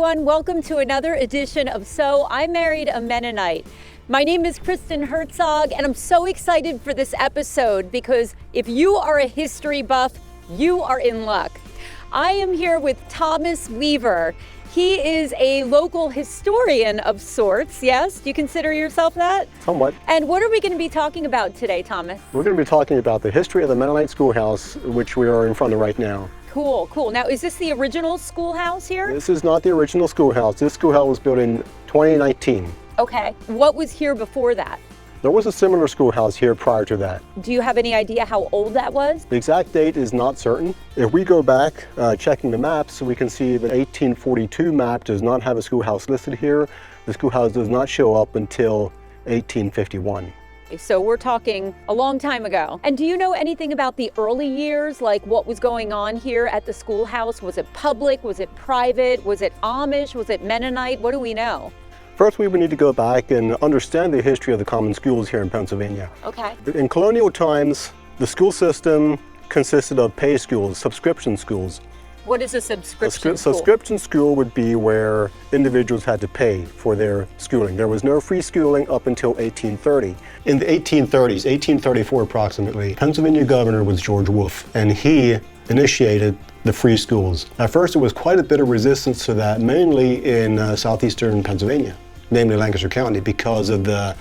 everyone. Welcome to another edition of So I Married a Mennonite. My name is Kristen Herzog, and I'm so excited for this episode because if you are a history buff, you are in luck. I am here with Thomas Weaver. He is a local historian of sorts, yes? Do you consider yourself that? Somewhat. And what are we going to be talking about today, Thomas? We're going to be talking about the history of the Mennonite Schoolhouse, which we are in front of right now. Cool, cool. Now, is this the original schoolhouse here? This is not the original schoolhouse. This schoolhouse was built in 2019. Okay. What was here before that? There was a similar schoolhouse here prior to that. Do you have any idea how old that was? The exact date is not certain. If we go back, checking the maps, we can see the 1842 map does not have a schoolhouse listed here. The schoolhouse does not show up until 1851. So we're talking a long time ago. And do you know anything about the early years, like what was going on here at the schoolhouse? Was it public? Was it private? Was it Amish? Was it Mennonite? What do we know? First, we would need to go back and understand the history of the common schools here in Pennsylvania. Okay. In colonial times, the school system consisted of pay schools, subscription schools. What is a subscription school? Subscription school would be where individuals had to pay for their schooling. There was no free schooling up until 1830. In the 1830s, 1834 approximately, Pennsylvania governor was George Wolfe, and he initiated the free schools. At first, there was quite a bit of resistance to that, mainly in southeastern Pennsylvania, namely Lancaster County, because of the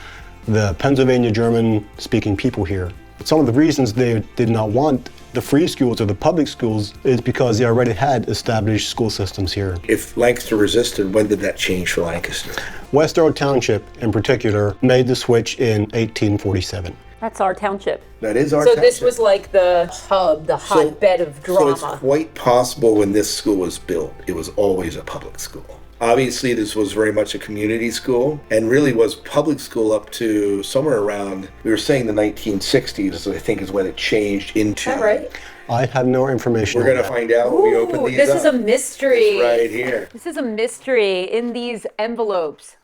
Pennsylvania German-speaking people here. Some of the reasons they did not want the free schools or the public schools is because they already had established school systems here. If Lancaster resisted, when did that change for Lancaster? West Earl Township, in particular, made the switch in 1847. That's our township. That is our So township. this was like the hub, the hotbed of drama. So it's quite possible when this school was built, it was always a public school. Obviously, this was very much a community school and really was public school up to somewhere around, we were saying the 1960s, I think is when it changed into. Is that right? I have no information. We're going to find out when we open these this up. is a mystery. It's right here. This is a mystery in these envelopes.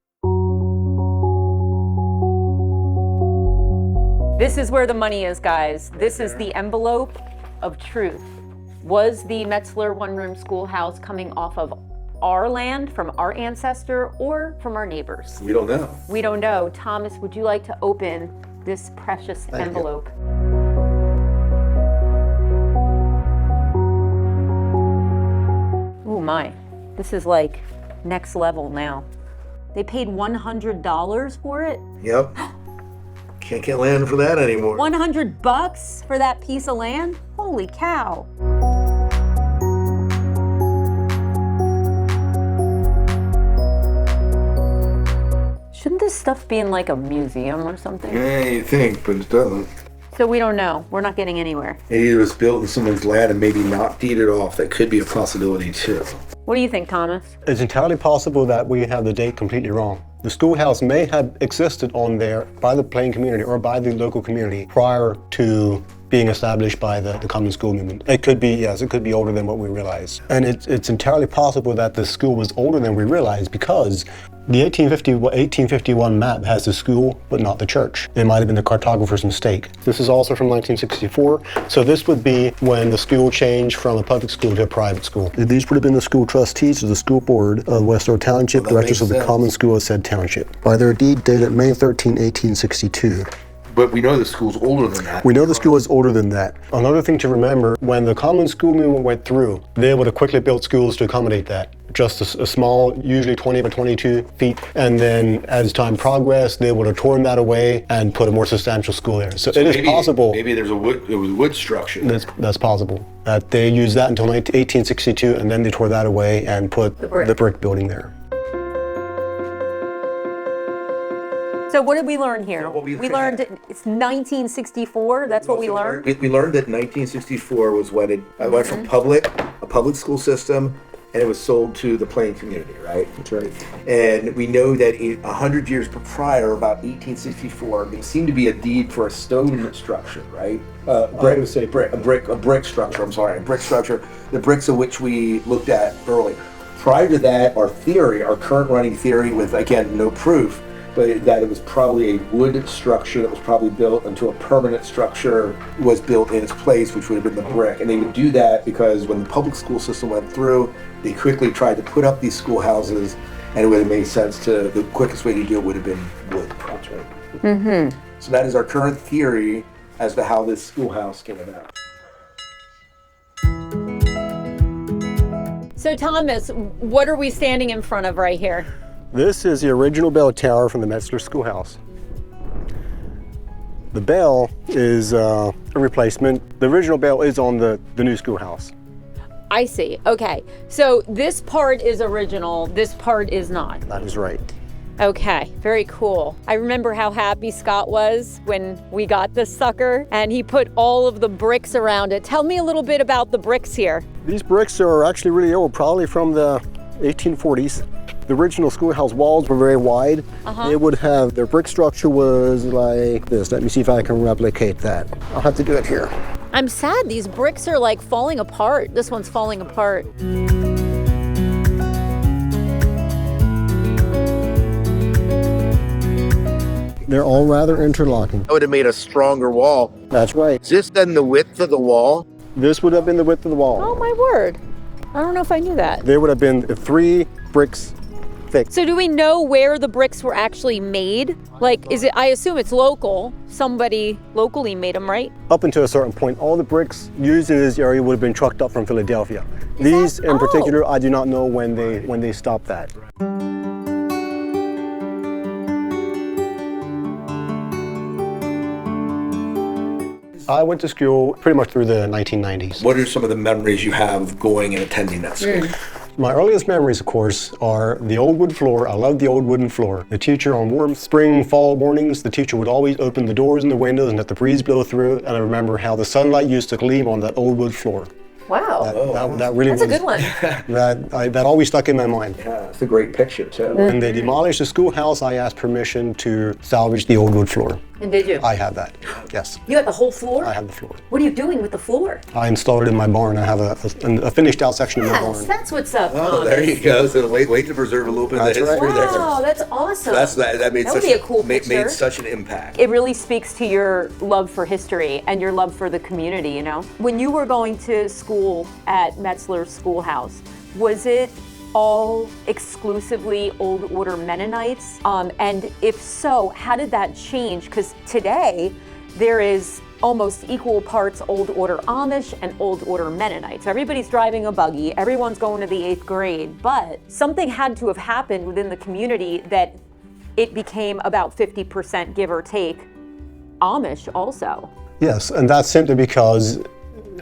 This is where the money is, guys. This is the envelope of truth. Was the Metzler One Room Schoolhouse coming off of our land, from our ancestor, or from our neighbors? We don't know. We don't know. Thomas, would you like to open this precious envelope? Oh my, this is like next level now. They paid $100 for it? Yep. Can't get land for that anymore. $100 for that piece of land? Holy cow. Shouldn't this stuff be in like a museum or something? Yeah, you think, but it doesn't. So we don't know. We're not getting anywhere. Maybe it was built in someone's land and maybe not deeded off. That could be a possibility too. What do you think, Thomas? It's entirely possible that we have the date completely wrong. The schoolhouse may have existed on there by the Plain community or by the local community prior to being established by the common school movement. It could be, yes, it could be older than what we realize. And it's entirely possible that the school was older than we realize because the 1851 map has the school, but not the church. It might have been the cartographer's mistake. This is also from 1964, so this would be when the school changed from a public school to a private school. These would have been the school trustees of the school board of West Earl Township, directors of the common school of said township, by their deed dated May 13, 1862. But we know the school's older than that. We know the school is older than that. Another thing to remember, when the common school movement went through, they would have quickly built schools to accommodate that. Just a small, usually 20 by 22 feet. And then as time progressed, they would have torn that away and put a more substantial school there. So it is possible. Maybe there's it was wood structure. That's possible. That they used that until 1862 and then they tore that away and put the brick building there. So what did we learn here? We learned it's 1964. That's what we learned. We learned that 1964 was when it went from a public school system, and it was sold to the Plain community, right? That's right. And we know that 100 years prior, about 1864, there seemed to be a deed for a stone structure, right? A brick structure. I'm sorry, a brick structure. The bricks of which we looked at earlier. Prior to that, our current running theory, with again no proof, but that it was probably a wood structure that was probably built until a permanent structure was built in its place, which would have been the brick. And they would do that because when the public school system went through, they quickly tried to put up these schoolhouses, and it would have made sense to, the quickest way to do it would have been wood. Right? So that is our current theory as to how this schoolhouse came about. So Thomas, what are we standing in front of right here? This is the original bell tower from the Metzler Schoolhouse. The bell is a replacement. The original bell is on the new schoolhouse. I see. Okay. So this part is original, this part is not. That is right. Okay, very cool. I remember how happy Scott was when we got this sucker and he put all of the bricks around it. Tell me a little bit about the bricks here. These bricks are actually really old, probably from the 1840s. The original schoolhouse walls were very wide. They would have, their brick structure was like this. Let me see if I can replicate that. I'll have to do it here. I'm sad, these bricks are like falling apart. This one's falling apart. They're all rather interlocking. That would have made a stronger wall. That's right. Is this then the width of the wall? This would have been the width of the wall. Oh my word. I don't know if I knew that. There would have been 3 bricks thick. So do we know where the bricks were actually made? Like, is it, I assume it's local. Somebody locally made them, right? Up until a certain point, all the bricks used in this area would have been trucked up from Philadelphia. These in particular, I do not know when they stopped that. I went to school pretty much through the 1990s. What are some of the memories you have going and attending that school? My earliest memories, of course, are the old wood floor. I loved the old wooden floor. The teacher on warm spring, fall mornings, the teacher would always open the doors and the windows and let the breeze blow through. And I remember how the sunlight used to gleam on that old wood floor. Wow. That really That's a good one. That always stuck in my mind. Yeah, it's a great picture too. When they demolished the schoolhouse, I asked permission to salvage the old wood floor. And did you? I had that, yes. You had the whole floor? I had the floor. What are you doing with the floor? I installed it in my barn. I have a finished out section in my Yes, barn. that's what's up. Oh, Thomas. there you go. So wait to preserve a little bit of That's the history right. there. Wow, that's awesome. That made That would such be a cool made picture. such an impact. It really speaks to your love for history and your love for the community, you know? When you were going to school at Metzler Schoolhouse, was it all exclusively Old Order Mennonites? And if so, how did that change? Because today, there is almost equal parts Old Order Amish and Old Order Mennonites. Everybody's driving a buggy, everyone's going to the 8th grade, but something had to have happened within the community that it became about 50%, give or take, Amish also. Yes, and that's simply because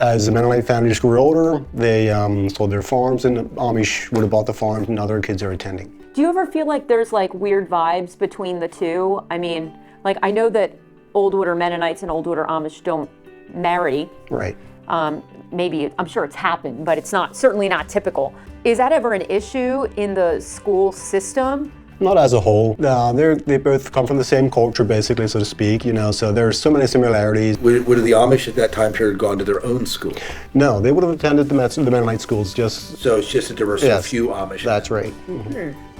as the Mennonite families grew older, they sold their farms, and the Amish would have bought the farms, and now their kids are attending. Do you ever feel like there's like weird vibes between the two? I mean, like I know that Old Order Mennonites and Old Order Amish don't marry. Right. Maybe, I'm sure it's happened, but it's certainly not typical. Is that ever an issue in the school system? Not as a whole. They both come from the same culture, basically, so to speak, you know, so there's so many similarities. Would have the Amish at that time period gone to their own school? No, they would have attended the Mennonite schools, just... So it's just that there were so Yes, few Amish. That's right.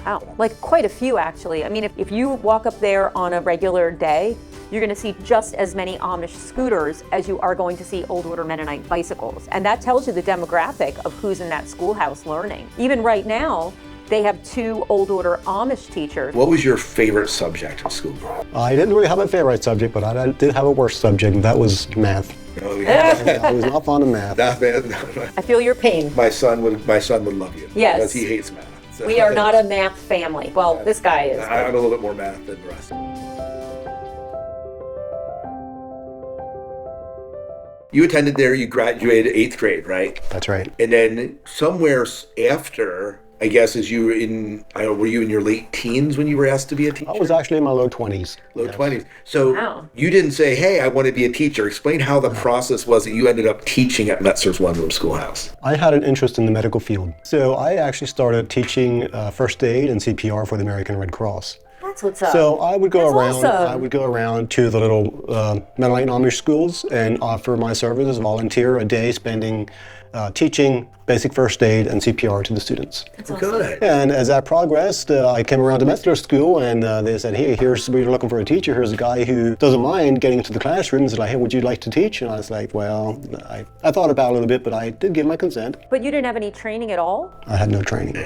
Wow, like quite a few actually. I mean, if you walk up there on a regular day, you're gonna see just as many Amish scooters as you are going to see Old Order Mennonite bicycles. And that tells you the demographic of who's in that schoolhouse learning. Even right now, they have 2 Old Order Amish teachers. What was your favorite subject in school? I didn't really have a favorite subject, but I did have a worst subject, and that was math. Oh yeah. I was not fond of math. I feel your pain. My son would love you. Yes. Because he hates math. So. We are not a math family. Well, this guy is. I'm a little bit more math than the rest. You attended there, you graduated 8th grade, right? That's right. And then somewhere after, I guess, were you in your late teens when you were asked to be a teacher? I was actually in my low 20s. Low 20s. So Wow. you didn't say, hey, I want to be a teacher. Explain how the process was that you ended up teaching at Metzler's One Room Schoolhouse. I had an interest in the medical field. So I actually started teaching first aid and CPR for the American Red Cross. That's what's up. So I would go That's around. awesome. I would go around to the little Mennonite and Amish schools and offer my services, volunteer a day, spending teaching basic first aid and CPR to the students. That's awesome. Good. And as that progressed, I came around to Metzler School, and they said, "Hey, here's we're looking for a teacher. Here's a guy who doesn't mind getting into the classrooms." And like, "Hey, would you like to teach?" And I was like, "Well, I thought about it a little bit, but I did give my consent." But you didn't have any training at all? I had no training.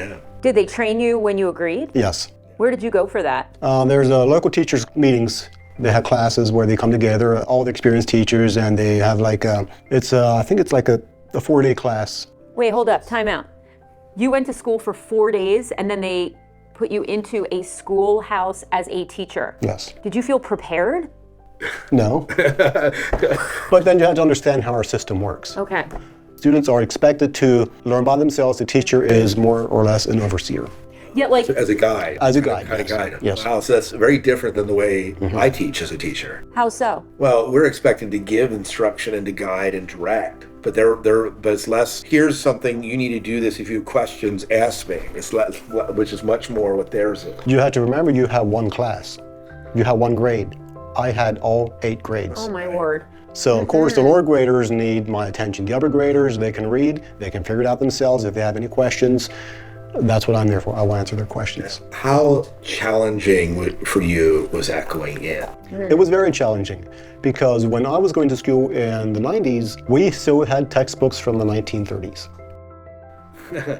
Did they train you when you agreed? Yes. Where did you go for that? There's local teachers meetings. They have classes where they come together, all the experienced teachers, and they have like I think it's like a 4-day class. Wait, hold up, time out. You went to school for 4 days and then they put you into a schoolhouse as a teacher. Yes. Did you feel prepared? No. But then you have to understand how our system works. Okay. Students are expected to learn by themselves. The teacher is more or less an overseer. Yeah, like, As a guide. As a guide, Kind of yes. guide. Yes. Wow, so that's very different than the way I teach as a teacher. how so? Well, we're expected to give instruction and to guide and direct, but but it's less. Here's something you need to do. This if you have questions, ask me. It's less, which is much more what theirs is. You have to remember you have one class. You have one grade. I had all 8 grades. Oh my word. So of course the lower graders need my attention. The upper graders, they can read, they can figure it out themselves. If they have any questions, that's what I'm there for. I will answer their questions. How challenging for you was that going in? It was very challenging because when I was going to school in the 90s, we still had textbooks from the 1930s.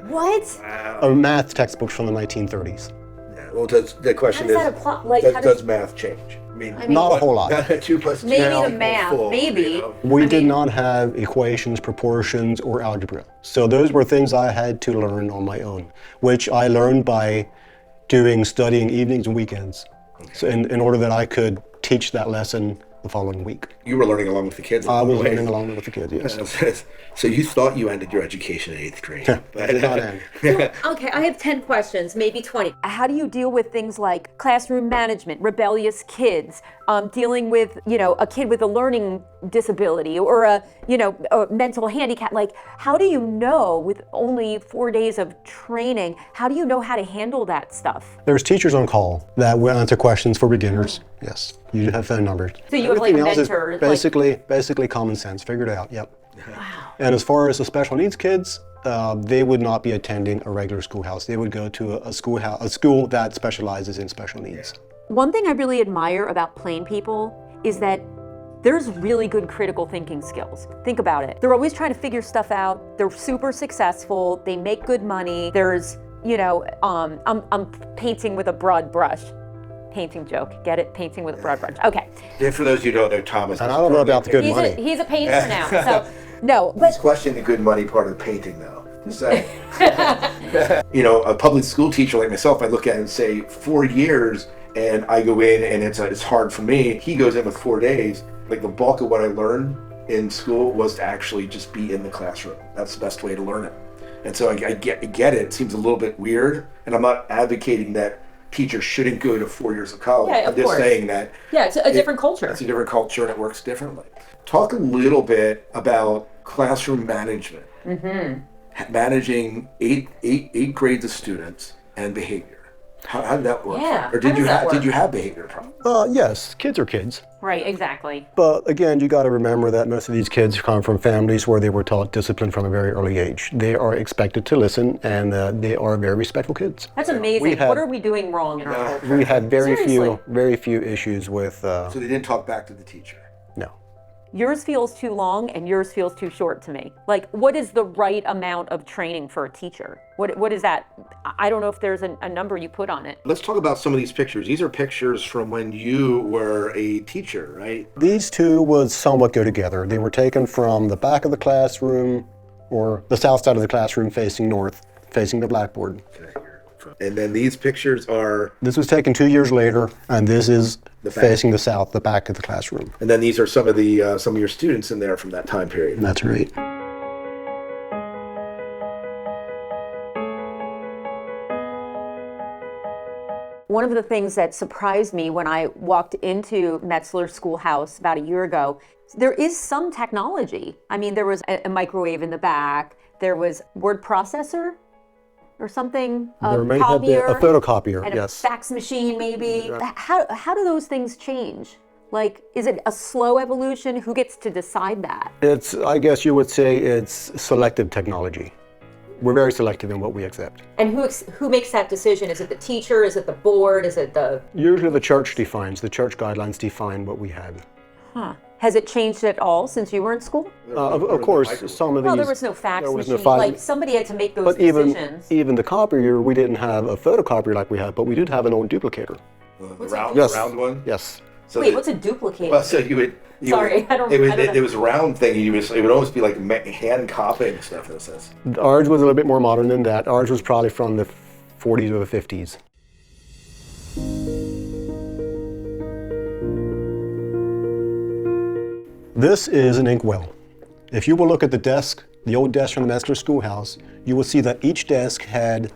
What? Math textbooks from the 1930s. Yeah, well, the question How does is, that apply? Like, how does math change? I mean, Not a whole lot. 2 plus 2 Maybe now the equals math, 4, maybe. you know? We did not have equations, proportions, or algebra. So those were things I had to learn on my own, which I learned by studying evenings and weekends. So in order that I could teach that lesson the following week. You were learning along with the kids. I was along the way. learning along with the kids, yes. So you thought you ended your education in 8th grade. I did not end. Okay, I have 10 questions, maybe 20. How do you deal with things like classroom management, rebellious kids, dealing with, a kid with a learning disability or a mental handicap? Like, how do you know with only 4 days of training, how do you know how to handle that stuff? There's teachers on call that will answer questions for beginners. Yes, you have phone numbers. So you have, like, Everything else is mentors, basically common sense, figured out, yep. Wow. And as far as the special needs kids, they would not be attending a regular schoolhouse. They would go to a school that specializes in special needs. One thing I really admire about plain people is that there's really good critical thinking skills. Think about it. They're always trying to figure stuff out. They're super successful. They make good money. There's, I'm painting with a broad brush. Painting joke, get it? Painting with a broad brush. Okay. Yeah, for those who don't know, Thomas. And I don't know about the good money. He's a painter now, so no, but He's questioning the good money part of the painting, though. To say, a public school teacher like myself, I look at it and say 4 years, and I go in and it's hard for me. He goes in with 4 days. Like the bulk of what I learned in school was to actually just be in the classroom. That's the best way to learn it. And so I get it. It seems a little bit weird, and I'm not advocating that teachers shouldn't go to 4 years of college. Yeah, of I'm just course. saying that it's a different culture. it's a different culture and it works differently. Talk a little bit about classroom management. Managing eight grades of students and behavior. How did that work? Yeah, Or did how you does that have did work? you have behavior problems? Yes, kids are kids. Right, exactly. But again, you got to remember that most of these kids come from families where they were taught discipline from a very early age. They are expected to listen, and they are very respectful kids. That's amazing. We had- What are we doing wrong in our culture? We had Seriously. very few issues with. So they didn't talk back to the teacher. No. Yours feels too long and yours feels too short to me. Like, what is the right amount of training for a teacher? What is that? I don't know if there's a number you put on it. Let's talk about some of these pictures. These are pictures from when you were a teacher, right? These two would somewhat go together. They were taken from the back of the classroom, or the south side of the classroom facing north, facing the blackboard. And then these pictures are, This was taken 2 years later, and this is back. facing the south, the back of the classroom. and then these are some of your students in there from that time period. That's right. One of the things that surprised me when I walked into Metzler Schoolhouse about a year ago, there is some technology. I mean, there was a microwave in the back, there was word processor. or something? There may have been a photocopier, and yes. a fax machine, maybe. How do those things change? Like, is it a slow evolution? Who gets to decide that? I guess you would say it's selective technology. We're very selective in what we accept. And who makes that decision? Is it the teacher? Is it the board? Is it the... Usually the church guidelines define what we have. Huh. Has it changed at all since you were in school? Of course, some of these... Well, there was no fax machine. No like, somebody had to make those but decisions. even the copier, we didn't have a photocopier like we have, but we did have an old duplicator. The round one? Yes. So wait, what's a duplicator? Well, so you would... I don't know. It was a round thing. It would almost be like hand copying stuff in a sense. Ours was a little bit more modern than that. Ours was probably from the 40s or the 50s. This is an inkwell. If you will look at the desk, the old desk from the Metzler Schoolhouse, you will see that each desk had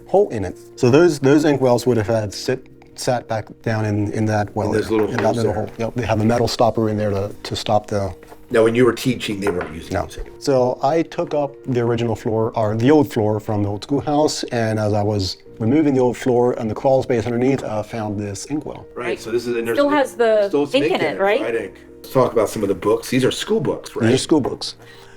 a hole in it. So those inkwells would have had sat back down in that well. And there's little holes there. Hole. Yep, they have a metal stopper in there to stop the... Now, when you were teaching, they weren't using No. music. So I took up the original floor, or the old floor from the old schoolhouse, and as I was removing the old floor and the crawl space underneath, I found this inkwell. Right, so this is... And Still has the ink in it, right? Right, ink. Let's talk about some of the books. These are school books, right? These are school books.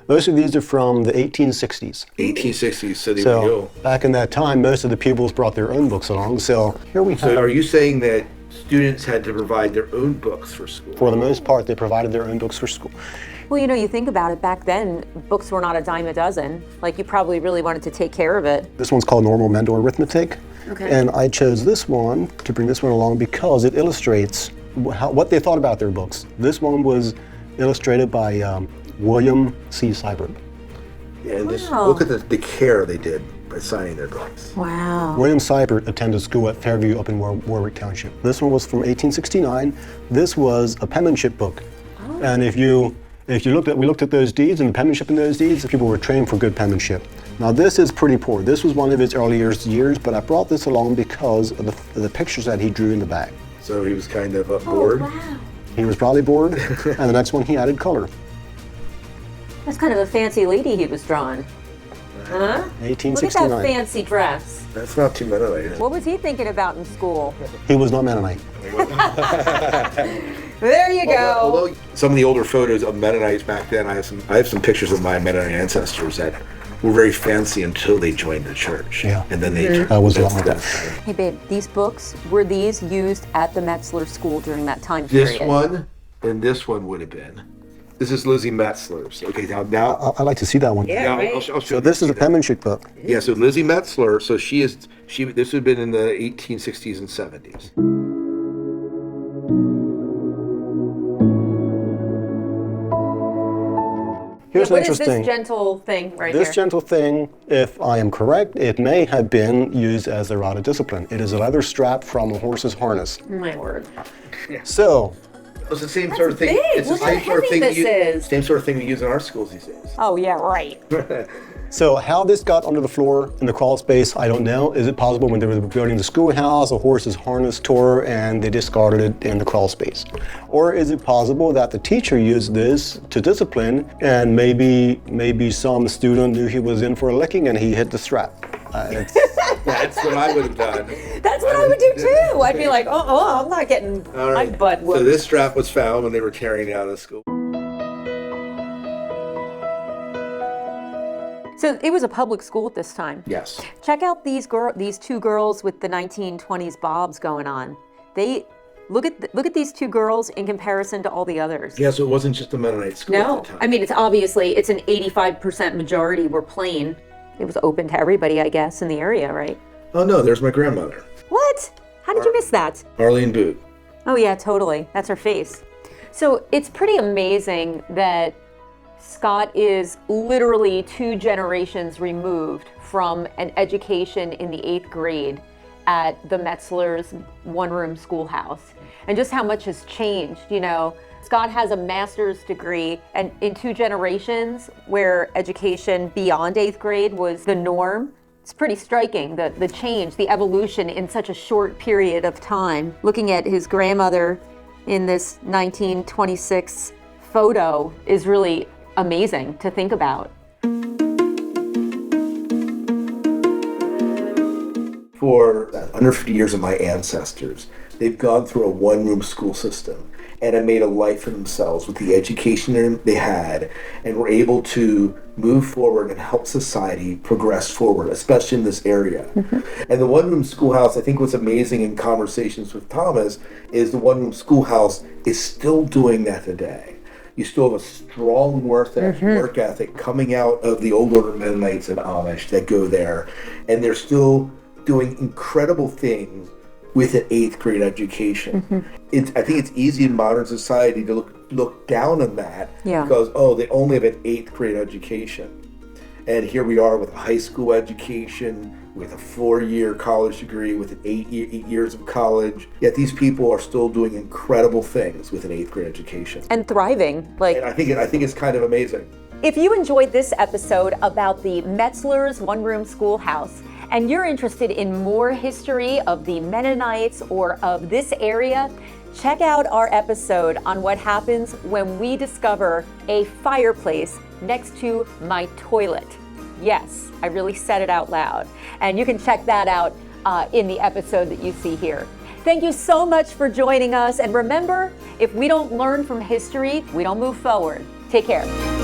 Most of these are from the 1860s. 1860s, so they would go. Back in that time, most of the pupils brought their own books along. So here we have... So are you saying that students had to provide their own books for school? For the most part, they provided their own books for school. Well, you know, you think about it, back then, books were not a dime a dozen. Like, you probably really wanted to take care of it. This one's called Normal Mental Arithmetic. Okay. And I chose this one to bring this one along because it illustrates what they thought about their books. This one was illustrated by William C. Seibert. Yeah, and just Wow. look at the care they did by signing their books. Wow. William Seibert attended school at Fairview up in Warwick Township. This one was from 1869. This was a penmanship book. Oh. And if you looked at those deeds and the penmanship in those deeds, people were trained for good penmanship. Now this is pretty poor. This was one of his earlier years, but I brought this along because of the pictures that he drew in the back. So he was kind of bored. Oh, wow. He was probably bored, and the next one he added color. That's kind of a fancy lady he was drawing. Huh? 1869. Look at that fancy dress. That's not too Mennonite. What was he thinking about in school? He was not Mennonite. There you go. Although some of the older photos of Mennonites back then, I have some pictures of my Mennonite ancestors that were very fancy until they joined the church. Yeah. And then they I was along with that. Hey babe, these books, were these used at the Metzler school during that time period? This one and this one would have been. This is Lizzie Metzler's. Okay, now I'd like to see that one. Yeah, now right. I'll show So this is a penmanship book. Yeah, so Lizzie Metzler, so this would have been in the 1860s and 70s. Here's What an is interesting. this gentle thing right This here? gentle thing, if I am correct, it may have been used as a rod of discipline. It is a leather strap from a horse's harness. My word. So, It's the same sort of thing. big. It's the Look how same sort of heavy thing. this is. Same sort of thing we use in our schools these days. Oh yeah, right. so how this got under the floor in the crawl space, I don't know. Is it possible when they were building the schoolhouse, a horse's harness tore and they discarded it in the crawl space? Or is it possible that the teacher used this to discipline and maybe some student knew he was in for a licking and he hit the strap? That's what I would have done. That's what I would do too. I'd be like, I'm not getting All right. my butt So whooped. this strap was found when they were tearing down the school. So it was a public school at this time. Yes. Check out these two girls with the 1920s bobs going on. They look at these two girls in comparison to all the others. Yeah, so it wasn't just a Mennonite school No, at the time. I mean it's an 85% majority were plain. It was open to everybody, I guess, in the area, right? Oh no, there's my grandmother, What? How did you miss that? Arlene Boot. Oh yeah, totally. That's her face. So it's pretty amazing that Scott is literally 2 generations removed from an education in the 8th grade at the Metzler's One Room Schoolhouse, and just how much has changed, you know. Scott has a master's degree, and in 2 generations where education beyond 8th grade was the norm, it's pretty striking, the change, the evolution in such a short period of time. Looking at his grandmother in this 1926 photo is really amazing to think about. for 150 years of my ancestors, they've gone through a one-room school system and have made a life for themselves with the education they had, and were able to move forward and help society progress forward, especially in this area. And the one-room schoolhouse, I think what's amazing in conversations with Thomas is the one-room schoolhouse is still doing that today. You still have a strong work ethic coming out of the Old Order Mennonites and Amish that go there, and they're still doing incredible things with an 8th grade education. I think it's easy in modern society to look down on that because, they only have an 8th grade education. And here we are with a high school education, with a 4-year college degree, with an 8 years of college. Yet these people are still doing incredible things with an 8th grade education. And thriving. And I think it's kind of amazing. If you enjoyed this episode about the Metzler's One Room Schoolhouse, and you're interested in more history of the Mennonites or of this area, check out our episode on what happens when we discover a fireplace next to my toilet. Yes, I really said it out loud. And you can check that out in the episode that you see here. Thank you so much for joining us. And remember, if we don't learn from history, we don't move forward. Take care.